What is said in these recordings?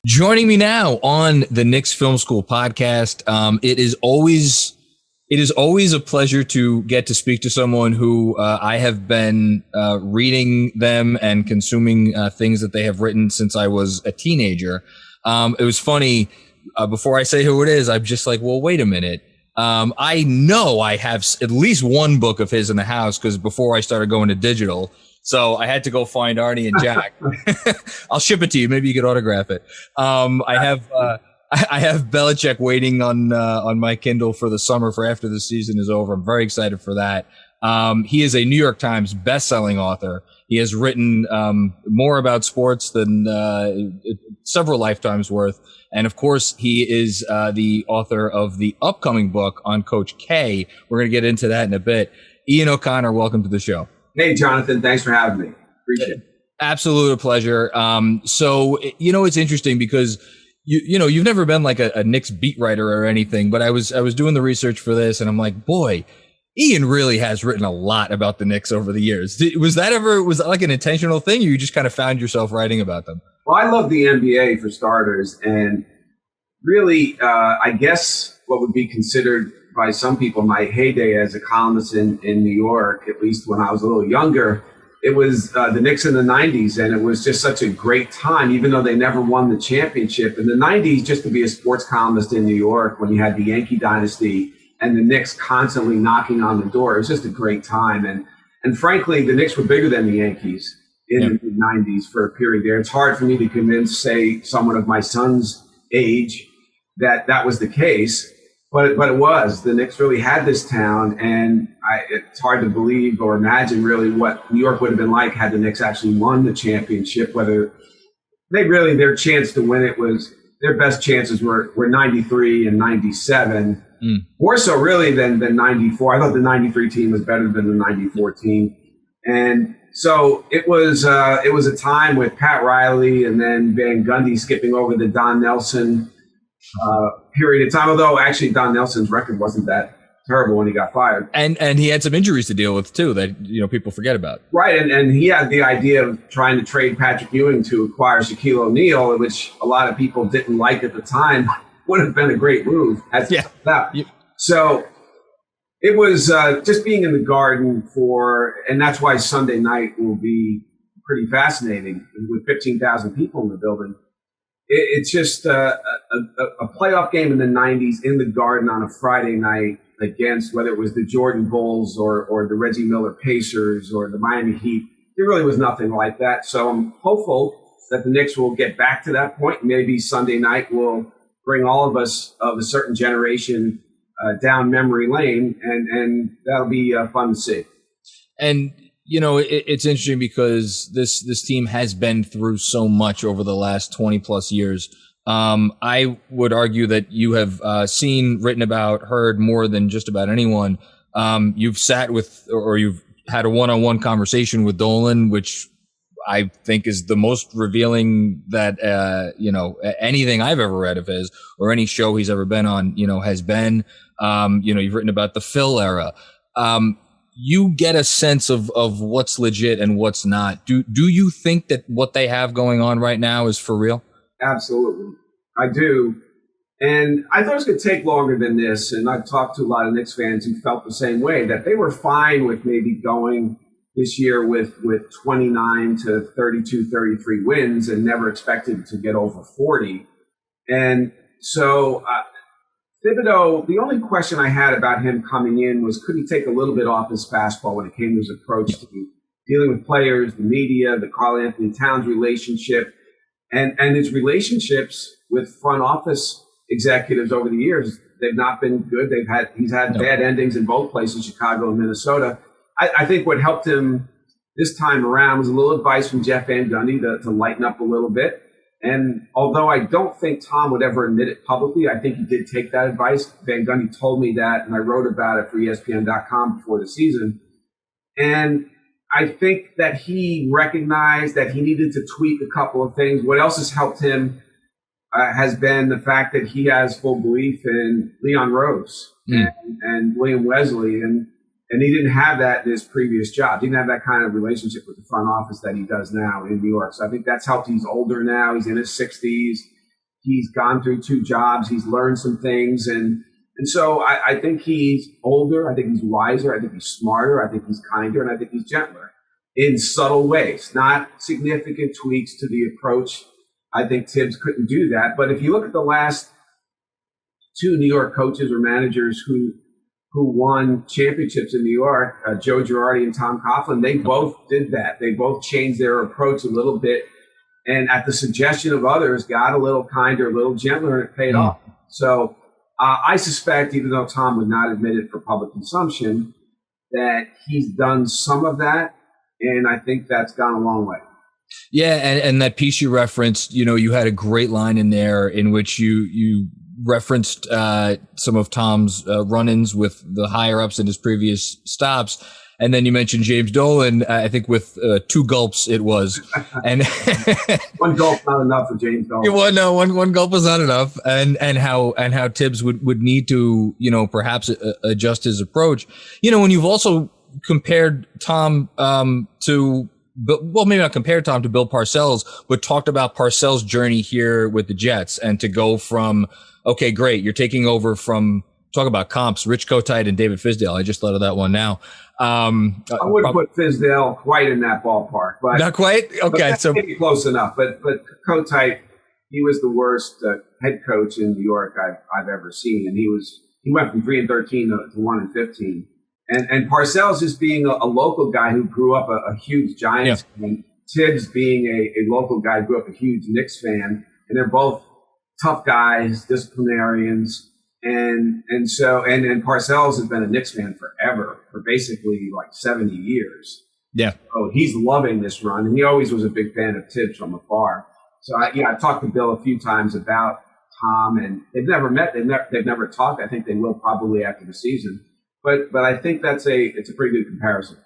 Joining me now on the Knicks Film School Podcast. It is always a pleasure to get to speak to someone who I have been reading them and consuming things that they have written since I was a teenager. It was funny. Before I say who it is, I'm just like, well, wait a minute. I know I have at least one book of his in the house because before I started going to digital. So I had to go find Arnie and Jack. I'll ship it to you. Maybe you could autograph it. I have Belichick waiting on my Kindle for the summer for after the season is over. I'm very excited for that. He is a New York Times best-selling author. He has written more about sports than several lifetimes worth. And of course, he is the author of the upcoming book on Coach K. We're going to get into that in a bit. Ian O'Connor, welcome to the show. Hey, Jonathan, thanks for having me. Appreciate it. Absolute pleasure. So, it's interesting because you've never been like a Knicks beat writer or anything, but I was doing the research for this and I'm like, boy, Ian really has written a lot about the Knicks over the years. Was that like an intentional thing or you just kind of found yourself writing about them? Well, I love the NBA for starters. And really, I guess what would be considered by some people my heyday as a columnist in New York, at least when I was a little younger, it was the Knicks in the 90s. And it was just such a great time, even though they never won the championship. In the 90s, just to be a sports columnist in New York when you had the Yankee dynasty and the Knicks constantly knocking on the door, it was just a great time. And frankly, the Knicks were bigger than the Yankees in the mid-90s for a period there. It's hard for me to convince, say, someone of my son's age that was the case. But it was. The Knicks really had this town, and it's hard to believe or imagine really what New York would have been like had the Knicks actually won the championship, whether their chance to win it was, their best chances were 93 and 97, more so really than 94. I thought the 93 team was better than the 94 team. And so it was a time with Pat Riley and then Van Gundy skipping over the Don Nelson period of time, although actually Don Nelson's record wasn't that terrible when he got fired. And he had some injuries to deal with too that people forget about. Right, and he had the idea of trying to trade Patrick Ewing to acquire Shaquille O'Neal, which a lot of people didn't like at the time. Would have been a great move. So it was just being in the Garden and that's why Sunday night will be pretty fascinating with 15,000 people in the building. It's just a playoff game in the 90s in the Garden on a Friday night against whether it was the Jordan Bulls or the Reggie Miller Pacers or the Miami Heat. There really was nothing like that. So I'm hopeful that the Knicks will get back to that point. Maybe Sunday night will bring all of us of a certain generation down memory lane, and that'll be fun to see. And it's interesting because this team has been through so much over the last 20 plus years. I would argue that you have seen, written about, heard more than just about anyone. You've sat with, or you've had a one-on-one conversation with Dolan, which I think is the most revealing that, anything I've ever read of his or any show he's ever been on, has been. You've written about the Phil era. You get a sense of what's legit and what's not. Do you think that what they have going on right now is for real? Absolutely. I do. And I thought it was going to take longer than this. And I've talked to a lot of Knicks fans who felt the same way, that they were fine with maybe going this year with 29 to 32, 33 wins and never expected to get over 40. And so Thibodeau, the only question I had about him coming in was, could he take a little bit off his fastball when it came to his approach to dealing with players, the media, the Karl Anthony Towns relationship, and his relationships with front office executives over the years. They've not been good. He's had bad endings in both places, Chicago and Minnesota. I think what helped him this time around was a little advice from Jeff Van Gundy to lighten up a little bit. And although I don't think Tom would ever admit it publicly, I think he did take that advice. Van Gundy told me that, and I wrote about it for ESPN.com before the season. And I think that he recognized that he needed to tweak a couple of things. What else has helped him has been the fact that he has full belief in Leon Rose and William Wesley. And he didn't have that in his previous job. He didn't have that kind of relationship with the front office that he does now in New York. So I think that's helped. He's older now. He's in his 60s. He's gone through 2 jobs. He's learned some things. And so I think he's older. I think he's wiser. I think he's smarter. I think he's kinder. And I think he's gentler in subtle ways, not significant tweaks to the approach. I think Tibbs couldn't do that. But if you look at the last 2 New York coaches or managers who won championships in New York, Joe Girardi and Tom Coughlin, they both did that. They both changed their approach a little bit, and at the suggestion of others, got a little kinder, a little gentler, and it paid off. So I suspect, even though Tom would not admit it for public consumption, that he's done some of that, and I think that's gone a long way. Yeah, and that piece you referenced, you had a great line in there in which you referenced some of Tom's run-ins with the higher-ups in his previous stops. And then you mentioned James Dolan, I think with 2 gulps it was. And 1 gulp not enough for James Dolan. Well, no, one gulp was not enough. And how Tibbs would need to, perhaps adjust his approach. When you've also compared Tom to, well, maybe not compared Tom to Bill Parcells, but talked about Parcells' journey here with the Jets, and to go from, okay, great, you're taking over from, talk about comps, Rich Kotite and David Fisdale. I just thought of that one now. I wouldn't put Fisdale quite in that ballpark, but not quite. Okay, so maybe close enough. But Kotite, he was the worst head coach in New York I've ever seen, and he went from 3-13 to 1-15. And Parcells just being a local guy who grew up a huge Giants fan, Tibbs being a local guy who grew up a huge Knicks fan, and they're both tough guys, disciplinarians, and Parcells has been a Knicks fan forever, for basically like 70 years. Yeah. So he's loving this run, and he always was a big fan of Tibbs from afar. So I've talked to Bill a few times about Tom, and they've never met. They've never talked. I think they will probably after the season. But I think it's a pretty good comparison.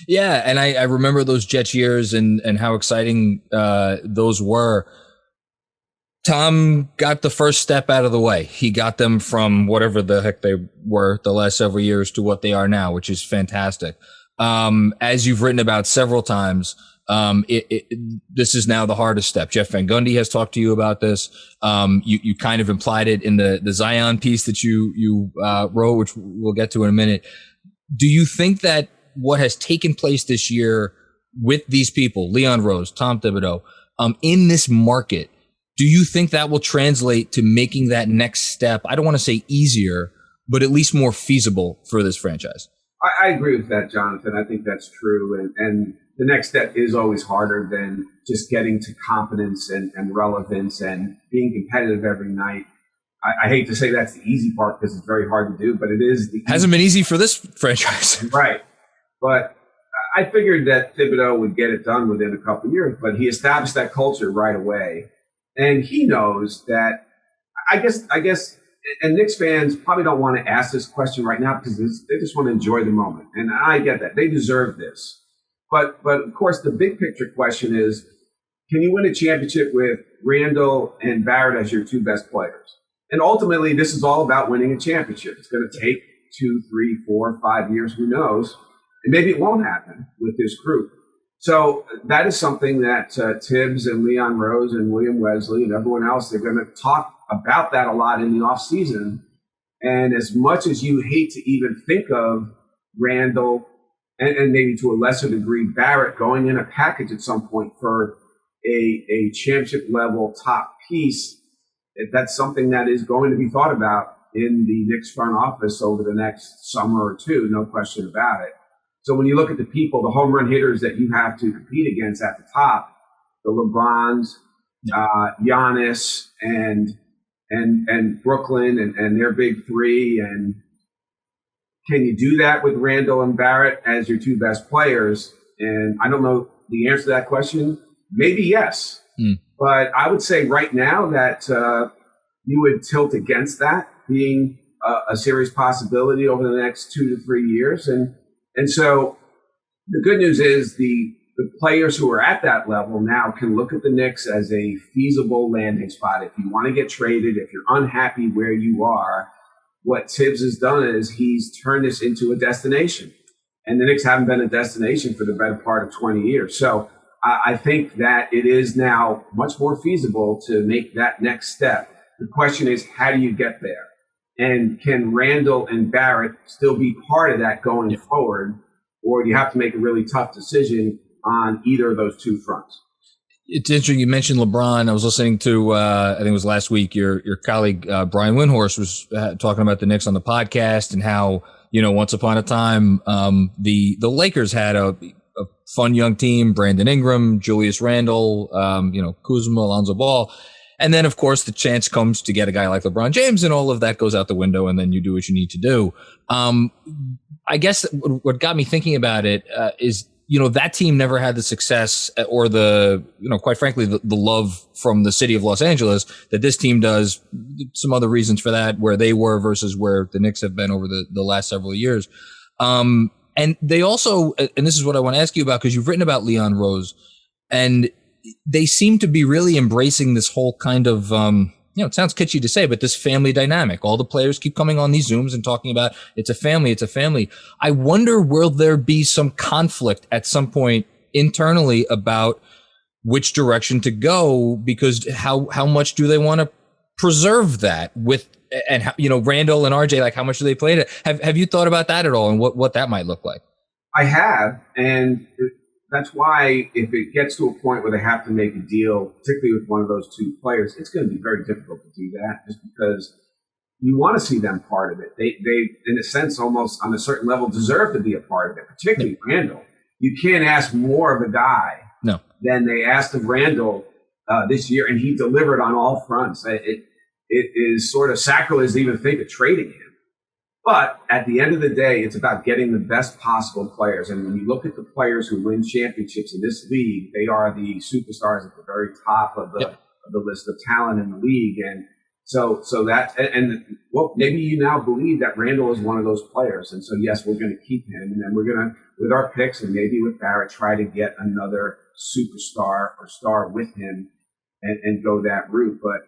Yeah, and I remember those Jets years and how exciting those were. Tom got the first step out of the way. He got them from whatever the heck they were the last several years to what they are now, which is fantastic. As you've written about several times, this is now the hardest step. Jeff Van Gundy has talked to you about this. You kind of implied it in the Zion piece that you wrote, which we'll get to in a minute. Do you think that what has taken place this year with these people, Leon Rose, Tom Thibodeau, in this market, do you think that will translate to making that next step, I don't want to say easier, but at least more feasible for this franchise? I agree with that, Jonathan. I think that's true. And the next step is always harder than just getting to competence and relevance and being competitive every night. I hate to say that's the easy part because it's very hard to do, but it is. Hasn't been easy for this franchise. Right. But I figured that Thibodeau would get it done within a couple of years, but he established that culture right away. And he knows that, I guess, and Knicks fans probably don't want to ask this question right now because they just want to enjoy the moment. And I get that. They deserve this. But of course, the big picture question is, can you win a championship with Randall and Barrett as your 2 best players? And ultimately, this is all about winning a championship. It's going to take 2, 3, 4, 5 years, who knows? And maybe it won't happen with this group. So that is something that Tibbs and Leon Rose and William Wesley and everyone else, they're going to talk about that a lot in the offseason. And as much as you hate to even think of Randall and maybe to a lesser degree Barrett going in a package at some point for a championship level top piece, that's something that is going to be thought about in the Knicks front office over the next summer or two, no question about it. So when you look at the people, the home run hitters that you have to compete against at the top, the LeBrons, Giannis, and Brooklyn and their big 3, and can you do that with Randall and Barrett as your 2 best players? And I don't know the answer to that question. Maybe yes. But I would say right now that you would tilt against that being a serious possibility over the next 2 to 3 years. And so the good news is the players who are at that level now can look at the Knicks as a feasible landing spot. If you want to get traded, if you're unhappy where you are, what Tibbs has done is he's turned this into a destination. And the Knicks haven't been a destination for the better part of 20 years. So I think that it is now much more feasible to make that next step. The question is, how do you get there? And can Randall and Barrett still be part of that going forward? Or do you have to make a really tough decision on either of those two fronts? It's interesting. You mentioned LeBron. I was listening to, I think it was last week, your colleague, Brian Windhorst was talking about the Knicks on the podcast and how, once upon a time, the Lakers had a fun young team, Brandon Ingram, Julius Randle, Kuzma, Alonzo Ball. And then, of course, the chance comes to get a guy like LeBron James, and all of that goes out the window, and then you do what you need to do. I guess what got me thinking about it is, that team never had the success or the, quite frankly, the love from the city of Los Angeles that this team does. Some other reasons for that, where they were versus where the Knicks have been over the last several years. And they also, and this is what I want to ask you about, because you've written about Leon Rose, and they seem to be really embracing this whole kind of, it sounds kitschy to say, but this family dynamic. All the players keep coming on these Zooms and talking about it's a family, it's a family. I wonder, will there be some conflict at some point internally about which direction to go? Because how much do they want to preserve that with, and Randall and RJ, like how much do they play it? Have you thought about that at all, and what that might look like? I have, and that's why if it gets to a point where they have to make a deal, particularly with one of those two players, it's going to be very difficult to do that, just because you want to see them part of it. They in a sense, almost on a certain level, deserve to be a part of it, particularly Randall. You can't ask more of a guy than they asked of Randall this year, and he delivered on all fronts. It is sort of sacrilege to even think of trading him. But at the end of the day, it's about getting the best possible players. And when you look at the players who win championships in this league, they are the superstars at the very top of the list of talent in the league. And so that, well, maybe you now believe that Randall is one of those players. And so, yes, we're going to keep him. And then we're going to, with our picks and maybe with Barrett, try to get another superstar or star with him and go that route. But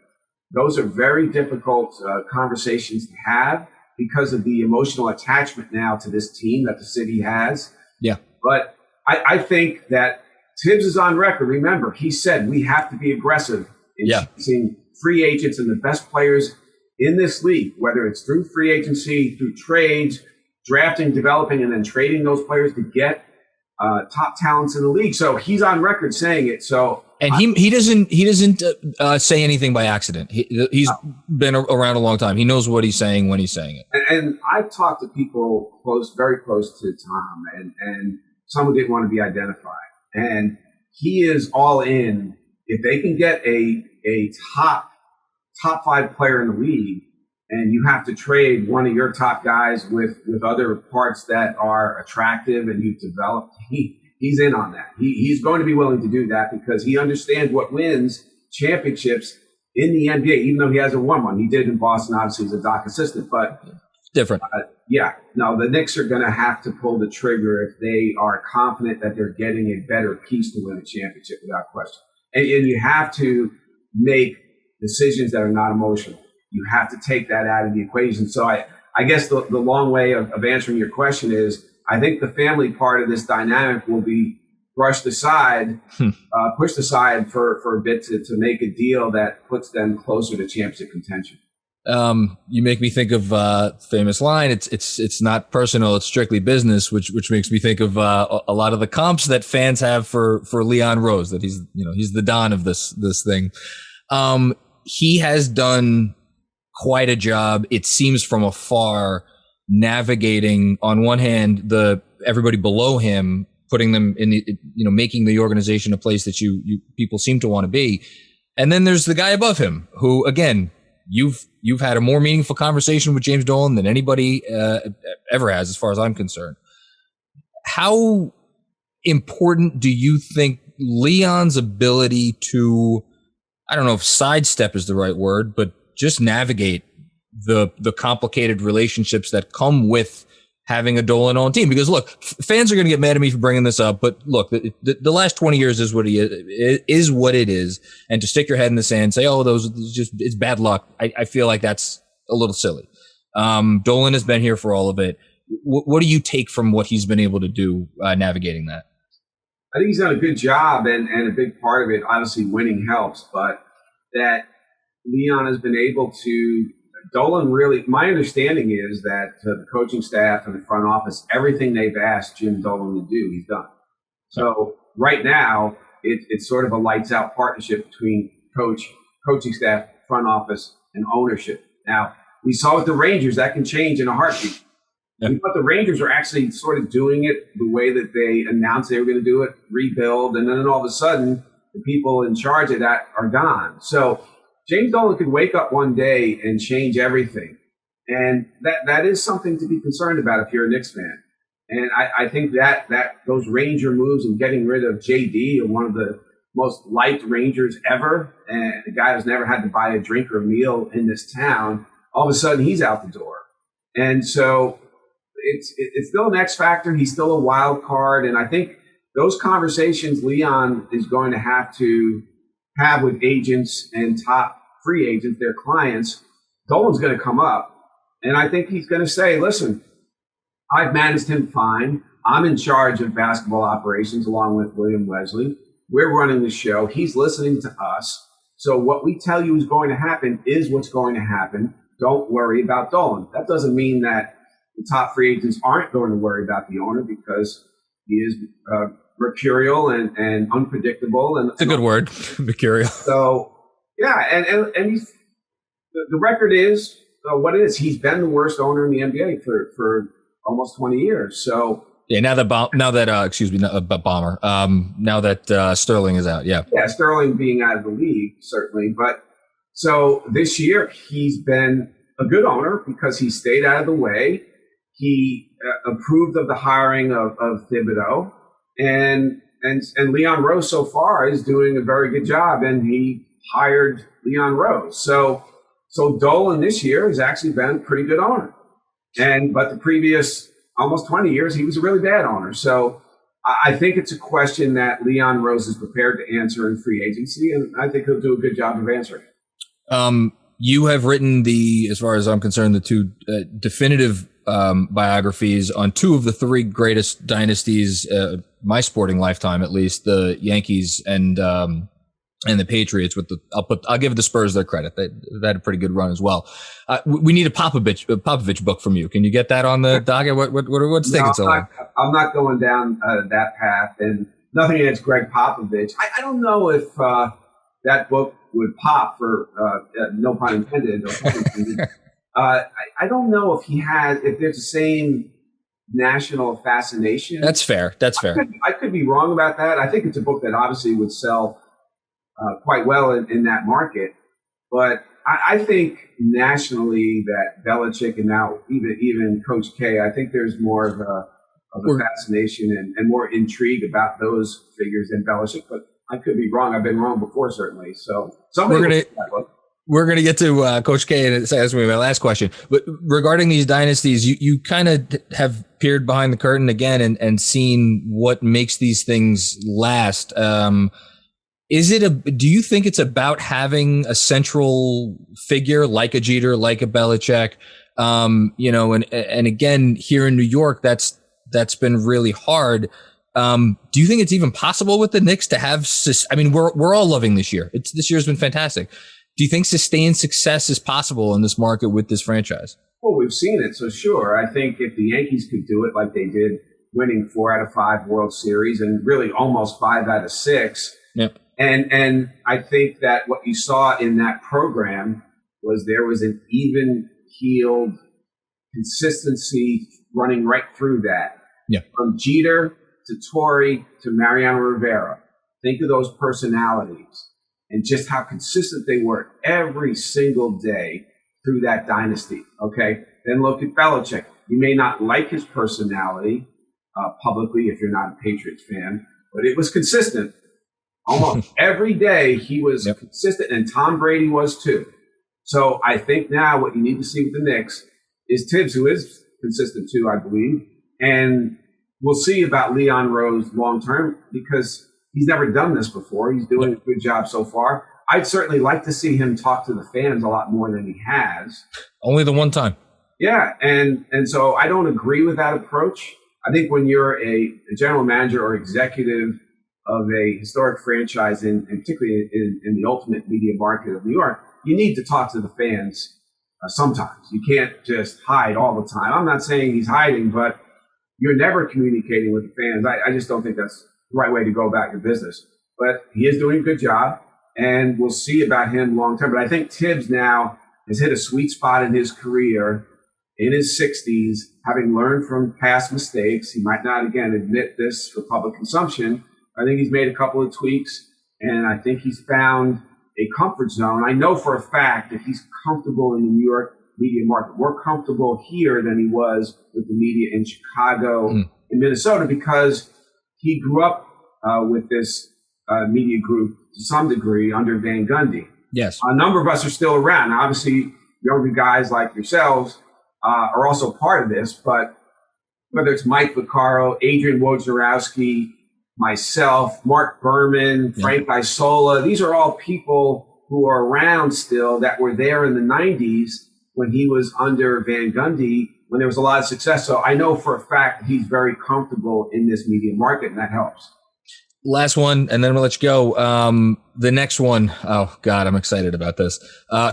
those are very difficult conversations to have, because of the emotional attachment now to this team that the city has. Yeah. But I think that Tibbs is on record. Remember, he said we have to be aggressive in chasing free agents and the best players in this league, whether it's through free agency, through trades, drafting, developing, and then trading those players to get top talents in the league. So he's on record saying it. So. And he doesn't say anything by accident. He's been around a long time. He knows what he's saying when he's saying it. And I've talked to people very close to Tom, and some who didn't want to be identified. And he is all in. If they can get a top 5 player in the league, and you have to trade one of your top guys with other parts that are attractive and you've developed, he's in on that. He's going to be willing to do that because he understands what wins championships in the NBA, even though he hasn't won one. He did in Boston, obviously, as a Doc assistant, but different. The Knicks are going to have to pull the trigger if they are confident that they're getting a better piece to win a championship, without question. And you have to make decisions that are not emotional. You have to take that out of the equation. So I guess the long way of answering your question is, I think the family part of this dynamic will be pushed aside for a bit to make a deal that puts them closer to championship contention. You make me think of famous line. It's not personal, it's strictly business, which makes me think of a lot of the comps that fans have for Leon Rose, that he's the Don of this thing. He has done quite a job, it seems, from afar, navigating, on one hand, everybody below him, putting them in the, making the organization a place that you people seem to want to be. And then there's the guy above him who, again, you've had a more meaningful conversation with James Dolan than anybody ever has, as far as I'm concerned. How important do you think Leon's ability to, I don't know if sidestep is the right word, but just navigate the complicated relationships that come with having a Dolan on team? Because look, fans are going to get mad at me for bringing this up, but look, the last 20 years is what it is. And to stick your head in the sand and say, oh, it's bad luck. I feel like that's a little silly. Dolan has been here for all of it. What do you take from what he's been able to do navigating that? I think he's done a good job, and a big part of it, obviously winning helps, but that Leon has been able to, Dolan really, my understanding is that the coaching staff and the front office, everything they've asked Jim Dolan to do, he's done. So right now, it's sort of a lights out partnership between coaching staff, front office, and ownership. Now, we saw with the Rangers, that can change in a heartbeat. Yeah. We thought the Rangers were actually sort of doing it the way that they announced they were going to do it, rebuild, and then all of a sudden, the people in charge of that are gone. So James Dolan could wake up one day and change everything. And that is something to be concerned about if you're a Knicks fan. And I think that those Ranger moves and getting rid of JD, one of the most liked Rangers ever, and the guy who's never had to buy a drink or a meal in this town, all of a sudden he's out the door. And so it's still an X factor. He's still a wild card. And I think those conversations Leon is going to have with agents and top free agents, their clients, Dolan's going to come up. And I think he's going to say, listen, I've managed him fine. I'm in charge of basketball operations along with William Wesley. We're running the show. He's listening to us. So what we tell you is going to happen is what's going to happen. Don't worry about Dolan. That doesn't mean that the top free agents aren't going to worry about the owner, because he is mercurial and unpredictable. And it's a good word, mercurial. So, yeah, and he's, the record is what it is. He's been the worst owner in the NBA for almost 20 years. So yeah, now that Bomber. Now that Sterling is out, yeah, Sterling being out of the league certainly, but so this year he's been a good owner because he stayed out of the way. He approved of the hiring of Thibodeau, and Leon Rose so far is doing a very good job, and he hired Leon Rose. So Dolan this year has actually been a pretty good owner, but the previous almost 20 years he was a really bad owner. So I think it's a question that Leon Rose is prepared to answer in free agency, and I think he'll do a good job of answering it. You have written as far as I'm concerned, the two definitive biographies on two of the three greatest dynasties, my sporting lifetime, at least, the Yankees and the Patriots. I'll give the Spurs their credit. They had a pretty good run as well. We need a Popovich book from you. Can you get that on the docket? What's taking so long? I'm not going down that path, and nothing against Greg Popovich. I don't know if that book would pop, for no pun intended. I don't know if there's the same national fascination. That's fair. I could be wrong about that. I think it's a book that obviously would sell quite well in that market. But I think nationally that Belichick and now even Coach K, I think there's more of a fascination and more intrigue about those figures than Belichick. But I could be wrong. I've been wrong before, certainly. So we're gonna get to Coach K, and that's my last question. But regarding these dynasties, you kind of have peered behind the curtain again and seen what makes these things last. Do you think it's about having a central figure like a Jeter, like a Belichick? And again, here in New York, that's been really hard. Do you think it's even possible with the Knicks to have? I mean, we're all loving this year. This year's been fantastic. Do you think sustained success is possible in this market with this franchise? Well, we've seen it, so sure. I think if the Yankees could do it like they did, winning 4 out of 5 World Series and really almost 5 out of 6. Yep. And I think that what you saw in that program was there was an even-keeled consistency running right through that. Yeah. From Jeter to Torre to Mariano Rivera. Think of those personalities and just how consistent they were every single day through that dynasty. Okay. Then look at Belichick. You may not like his personality publicly if you're not a Patriots fan, but it was consistent. Almost every day he was consistent, and Tom Brady was too. So I think now what you need to see with the Knicks is Tibbs, who is consistent too, I believe. And we'll see about Leon Rose long-term because he's never done this before. He's doing a good job so far. I'd certainly like to see him talk to the fans a lot more than he has. Only the one time. Yeah, and so I don't agree with that approach. I think when you're a general manager or executive of a historic franchise, and particularly in the ultimate media market of New York, you need to talk to the fans sometimes. You can't just hide all the time. I'm not saying he's hiding, but you're never communicating with the fans. I just don't think that's the right way to go about your business. But he is doing a good job, and we'll see about him long term. But I think Tibbs now has hit a sweet spot in his career in his 60s, having learned from past mistakes. He might not, again, admit this for public consumption. I think he's made a couple of tweaks, and I think he's found a comfort zone. I know for a fact that he's comfortable in the New York media market, more comfortable here than he was with the media in Chicago and Minnesota, because he grew up with this media group to some degree under Van Gundy. Yes. A number of us are still around. Now, obviously, younger guys like yourselves are also part of this, but whether it's Mike Vaccaro, Adrian Wojnarowski, myself, Mark Berman, Frank Isola, these are all people who are around still that were there in the 90s when he was under Van Gundy, when there was a lot of success. So I know for a fact that he's very comfortable in this media market, and that helps. Last one, and then we'll let you go. The next one, oh God, I'm excited about this.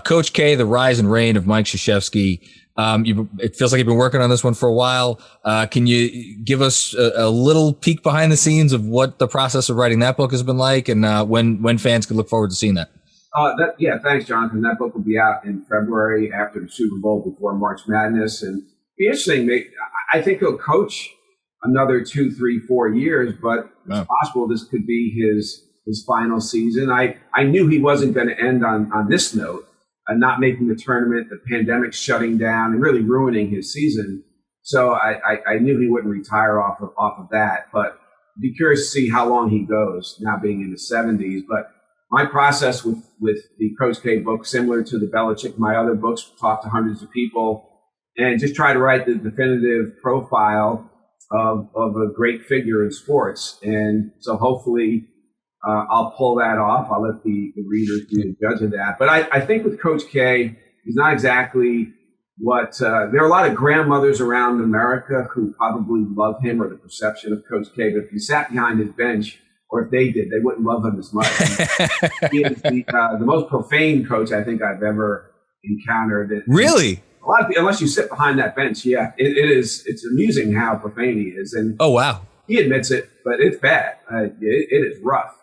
Coach K, The Rise and Reign of Mike Krzyzewski. It feels like you've been working on this one for a while. Can you give us a little peek behind the scenes of what the process of writing that book has been like, and when fans can look forward to seeing that? Thanks, Jonathan. That book will be out in February after the Super Bowl, before March Madness, and it'll be interesting. I think he'll coach another 2, 3, 4 years, but it's possible this could be his final season. I knew he wasn't going to end on this note, not making the tournament, the pandemic shutting down and really ruining his season. So I knew he wouldn't retire off of that, but I'd be curious to see how long he goes now being in his 70s. But my process with the Coach K book, similar to the Belichick, my other books, talk to hundreds of people and just try to write the definitive profile of a great figure in sports. And so hopefully I'll pull that off. I'll let the readers be the judge of that. But I think with Coach K, he's not exactly what there are a lot of grandmothers around America who probably love him, or the perception of Coach K. But if you sat behind his bench, or if they did, they wouldn't love him as much. He is the most profane coach I think I've ever encountered. Really? A lot of people, unless you sit behind that bench, it's amusing how profane he is. And oh, wow. He admits it, but it's bad. It is rough.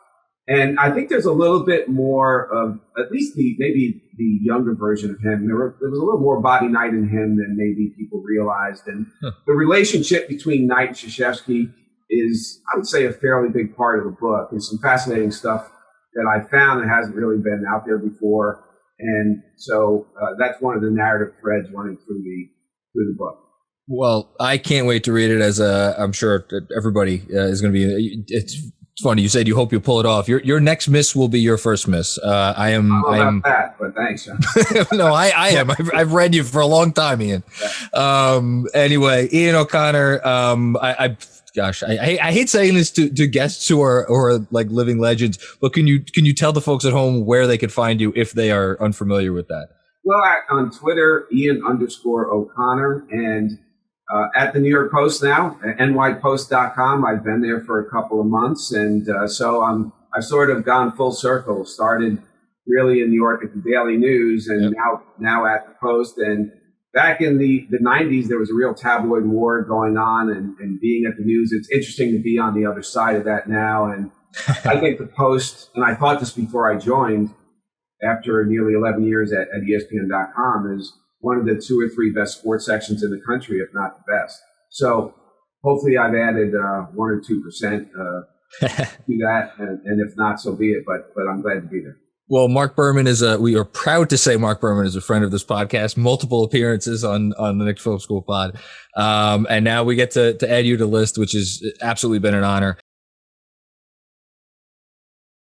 And I think there's a little bit more of, at least maybe the younger version of him. There was a little more Bobby Knight in him than maybe people realized. And the relationship between Knight and Krzyzewski is, I would say, a fairly big part of the book. There's some fascinating stuff that I found that hasn't really been out there before. And so that's one of the narrative threads running through the book. Well, I can't wait to read it, as I'm sure everybody is going to be. It's funny. You said you hope you pull it off. Your next miss will be your first miss. I am. I don't know about that, but thanks, John. No, I am. I've read you for a long time, Ian. Anyway, Ian O'Connor. Gosh, I hate saying this to guests who are like living legends, but can you tell the folks at home where they could find you if they are unfamiliar with that? Well, on Twitter, Ian_O'Connor, and at the New York Post now, nypost.com. I've been there for a couple of months, and so I've sort of gone full circle. Started really in New York at the Daily News, and now at the Post. And back in the 90s, there was a real tabloid war going on, and being at the News, it's interesting to be on the other side of that now. And I think the Post, and I thought this before I joined, after nearly 11 years at ESPN.com, is one of the 2 or 3 best sports sections in the country, if not the best. So hopefully I've added 1 or 2% to that, and if not, so be it. But I'm glad to be there. Well, Mark Berman we are proud to say Mark Berman is a friend of this podcast, multiple appearances on the Knicks Film School Pod. And now we get to add you to the list, which has absolutely been an honor.